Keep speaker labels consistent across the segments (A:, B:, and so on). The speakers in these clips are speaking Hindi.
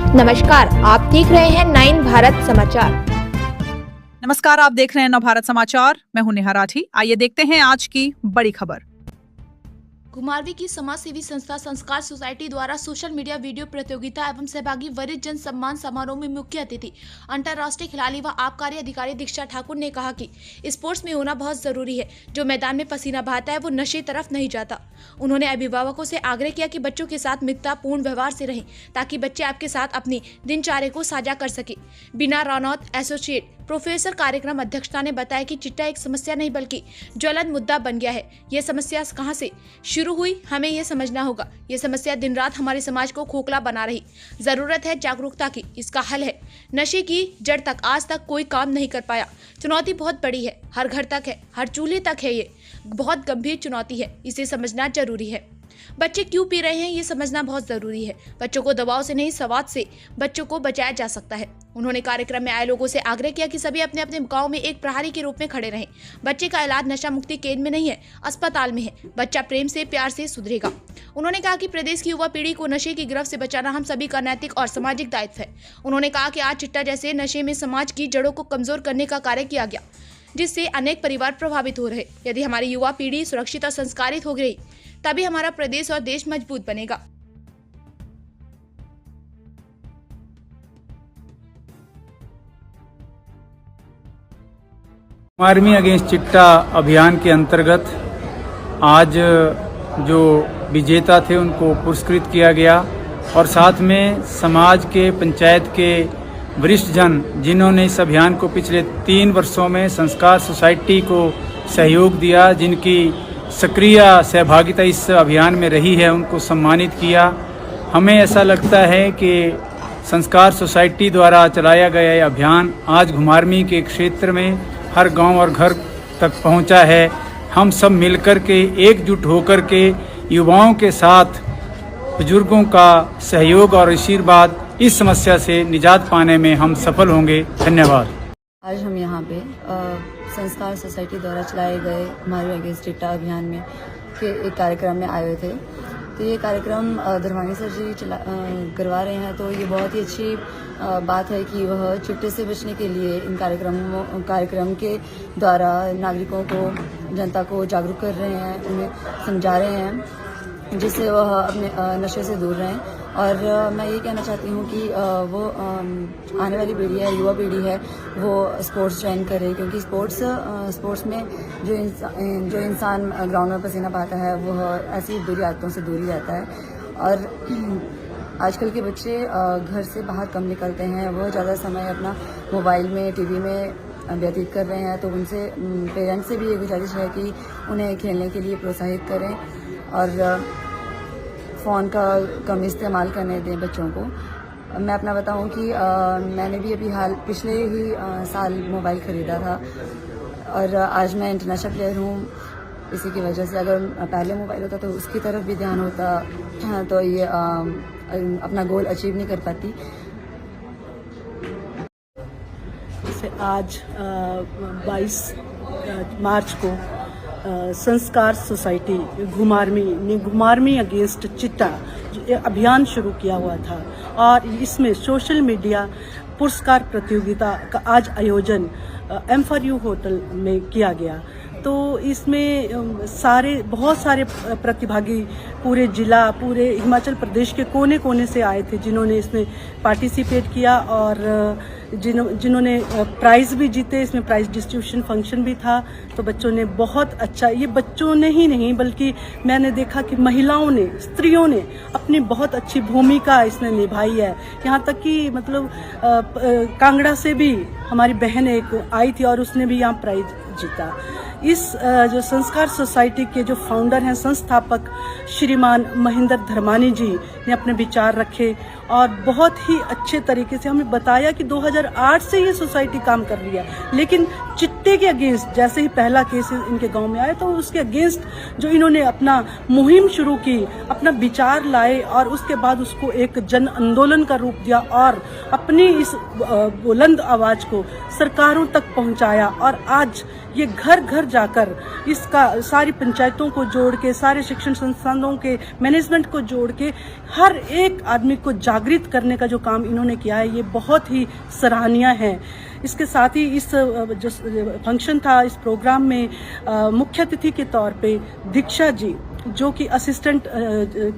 A: नमस्कार, आप देख रहे हैं 9 भारत समाचार।
B: नमस्कार, आप देख रहे हैं नव भारत समाचार। मैं हूं नेहा राठी। आइए देखते हैं आज की बड़ी खबर।
C: घुमारवीं की समाज सेवी संस्था संस्कार सोसाइटी द्वारा सोशल मीडिया वीडियो प्रतियोगिता एवं सहभागी वरिष्ठ जन सम्मान समारोह में मुख्य अतिथि अंतर्राष्ट्रीय खिलाड़ी व आबकारी अधिकारी दीक्षा ठाकुर ने कहा कि स्पोर्ट्स में होना बहुत जरूरी है। जो मैदान में पसीना बहाता है वो नशे तरफ नहीं जाता। उन्होंने अभिभावकों से आग्रह किया कि बच्चों के साथ मित्रतापूर्ण व्यवहार से रहें ताकि बच्चे आपके साथ अपनी दिनचर्या को साझा कर सके। बिना रनौत एसोसिएट प्रोफेसर कार्यक्रम अध्यक्षता ने बताया कि चिट्टा एक समस्या नहीं बल्कि ज्वलंत मुद्दा बन गया है। ये समस्या कहां से शुरू हुई, हमें ये समझना होगा। ये समस्या दिन रात हमारे समाज को खोखला बना रही। जरूरत है जागरूकता की। इसका हल है नशे की जड़ तक आज तक कोई काम नहीं कर पाया। चुनौती बहुत बड़ी है, हर घर तक है, हर चूल्हे तक है। ये बहुत गंभीर चुनौती है, इसे समझना जरूरी है। बच्चे क्यों पी रहे हैं ये समझना बहुत जरूरी है। बच्चों को दबाव से नहीं संवाद से बच्चों को बचाया जा सकता है। उन्होंने कार्यक्रम में आए लोगों से आग्रह किया कि सभी अपने अपने गांव में एक प्रहरी के रूप में खड़े रहें। बच्चे का इलाज नशा मुक्ति केंद्र में नहीं है, अस्पताल में है। बच्चा प्रेम से प्यार से सुधरेगा। उन्होंने कहा कि प्रदेश की युवा पीढ़ी को नशे की गिरफ्त से बचाना हम सभी का नैतिक और सामाजिक दायित्व है। उन्होंने कहा कि आज चिट्टा जैसे नशे में समाज की जड़ों को कमजोर करने का कार्य किया गया, जिससे अनेक परिवार प्रभावित हो रहे। यदि हमारी युवा पीढ़ी सुरक्षित और संस्कारित हो गई तभी हमारा प्रदेश और देश मजबूत बनेगा।
D: आर्मी अगेंस्ट चिट्टा अभियान के अंतर्गत आज जो विजेता थे उनको पुरस्कृत किया गया और साथ में समाज के पंचायत के वरिष्ठ जन जिन्होंने इस अभियान को पिछले 3 वर्षों में संस्कार सोसाइटी को सहयोग दिया, जिनकी सक्रिय सहभागिता इस अभियान में रही है, उनको सम्मानित किया। हमें ऐसा लगता है कि संस्कार सोसाइटी द्वारा चलाया गया यह अभियान आज घुमारवीं के क्षेत्र में हर गांव और घर तक पहुंचा है। हम सब मिलकर के एकजुट होकर के युवाओं के साथ बुजुर्गों का सहयोग और आशीर्वाद इस समस्या से निजात पाने में हम सफल होंगे। धन्यवाद।
E: आज हम यहाँ पे संस्कार सोसाइटी द्वारा चलाए गए घुमारवीं अगेंस्ट चिट्टा अभियान में के एक कार्यक्रम में आए हुए थे। तो ये कार्यक्रम धर्मानी सर जी करवा रहे हैं, तो ये बहुत ही अच्छी बात है कि वह चिट्टे से बचने के लिए इन कार्यक्रम के द्वारा नागरिकों को, जनता को जागरूक कर रहे हैं, उन्हें समझा रहे हैं जिससे वह अपने नशे से दूर रहें। और मैं ये कहना चाहती हूँ कि वो आने वाली पीढ़ी है, युवा पीढ़ी है, वो स्पोर्ट्स ज्वाइन करे, क्योंकि स्पोर्ट्स में जो इंसान ग्राउंड में पसीना पाता है वो ऐसी बुरी आदतों से दूर ही रहता है। और आजकल के बच्चे घर से बाहर कम निकलते हैं, वो ज़्यादा समय अपना मोबाइल में, टीवी में व्यतीत कर रहे हैं। तो उनसे पेरेंट्स से भी ये गुजारिश है कि उन्हें खेलने के लिए प्रोत्साहित करें और फ़ोन का कम इस्तेमाल करने दें बच्चों को। मैं अपना बताऊं कि मैंने भी अभी पिछले ही साल मोबाइल ख़रीदा था और आज मैं इंटरनेशनल प्लेयर हूं। इसी की वजह से अगर पहले मोबाइल होता तो उसकी तरफ भी ध्यान होता तो ये अपना गोल अचीव नहीं कर पाती।
F: आज 22 मार्च को संस्कार सोसाइटी घुमारवीं अगेंस्ट चिट्टा अभियान शुरू किया हुआ था और इसमें सोशल मीडिया पुरस्कार प्रतियोगिता का आज आयोजन M4U होटल में किया गया। तो इसमें बहुत सारे प्रतिभागी पूरे जिला, पूरे हिमाचल प्रदेश के कोने कोने से आए थे, जिन्होंने इसमें पार्टिसिपेट किया और जिन्होंने प्राइज़ भी जीते। इसमें प्राइज़ डिस्ट्रीब्यूशन फंक्शन भी था। तो बच्चों ने बहुत अच्छा, ये बच्चों ने ही नहीं बल्कि मैंने देखा कि महिलाओं ने, स्त्रियों ने अपनी बहुत अच्छी भूमिका इसमें निभाई है। यहाँ तक कि मतलब कांगड़ा से भी हमारी बहन एक आई थी और उसने भी यहाँ प्राइज़ जीता। इस जो संस्कार सोसाइटी के जो फाउंडर हैं, संस्थापक श्रीमान महेंद्र धर्मानी जी ने अपने विचार रखे और बहुत ही अच्छे तरीके से हमें बताया कि 2008 से ये सोसाइटी काम कर रही है, लेकिन चिट्टे के अगेंस्ट जैसे ही पहला केस इनके गांव में आया तो उसके अगेंस्ट जो इन्होंने अपना मुहिम शुरू की, अपना विचार लाए और उसके बाद उसको एक जन आंदोलन का रूप दिया और अपनी इस बुलंद आवाज को सरकारों तक पहुंचाया और आज ये घर घर जाकर इसका सारी पंचायतों को जोड़ के, सारे शिक्षण संस्थानों के मैनेजमेंट को जोड़ के हर एक आदमी को जागृत करने का जो काम इन्होंने किया है, ये बहुत ही सराहनीय है। इसके साथ ही इस जो फंक्शन था, इस प्रोग्राम में मुख्य अतिथि के तौर पे दीक्षा जी, जो कि असिस्टेंट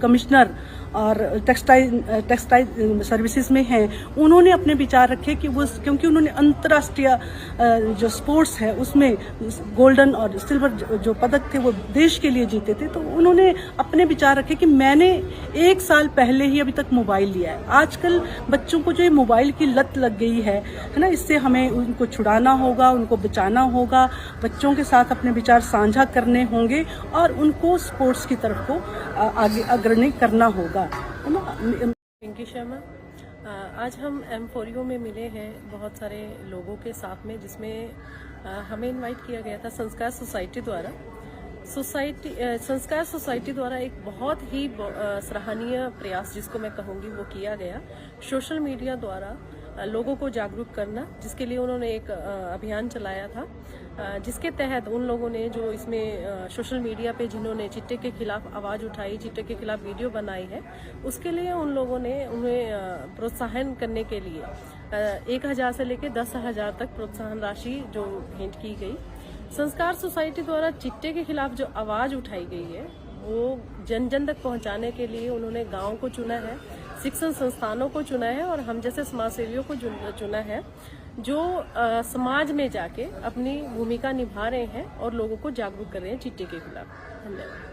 F: कमिश्नर और टेक्सटाइल सर्विसेज में हैं, उन्होंने अपने विचार रखे कि वो, क्योंकि उन्होंने अंतर्राष्ट्रीय जो स्पोर्ट्स है उसमें गोल्डन और सिल्वर जो पदक थे वो देश के लिए जीते थे, तो उन्होंने अपने विचार रखे कि मैंने 1 साल पहले ही अभी तक मोबाइल लिया है। आजकल बच्चों को जो ये मोबाइल की लत लग गई है ना, इससे हमें उनको छुड़ाना होगा, उनको बचाना होगा, बच्चों के साथ अपने विचार साझा करने होंगे और उनको स्पोर्ट्स की तरफ को आगे अग्रणी करना होगा, है ना।
G: पिंकी शर्मा, आज हम M4U में मिले हैं बहुत सारे लोगों के साथ में, जिसमें हमें इनवाइट किया गया था संस्कार सोसाइटी द्वारा। संस्कार सोसाइटी द्वारा एक बहुत ही सराहनीय प्रयास, जिसको मैं कहूँगी, वो किया गया सोशल मीडिया द्वारा लोगों को जागरूक करना, जिसके लिए उन्होंने एक अभियान चलाया था, जिसके तहत उन लोगों ने जो इसमें सोशल मीडिया पे जिन्होंने चिट्टे के खिलाफ आवाज़ उठाई, चिट्टे के खिलाफ वीडियो बनाई है, उसके लिए उन लोगों ने उन्हें प्रोत्साहन करने के लिए 1,000 से लेकर 10,000 तक प्रोत्साहन राशि जो भेंट की गई। संस्कार सोसाइटी द्वारा चिट्टे के खिलाफ जो आवाज़ उठाई गई है वो जन जन तक पहुंचाने के लिए उन्होंने गांव को चुना है, शिक्षण संस्थानों को चुना है और हम जैसे समाज सेवियों को चुना है, जो समाज में जाके अपनी भूमिका निभा रहे हैं और लोगों को जागरूक कर रहे हैं चिट्टे के खिलाफ। धन्यवाद।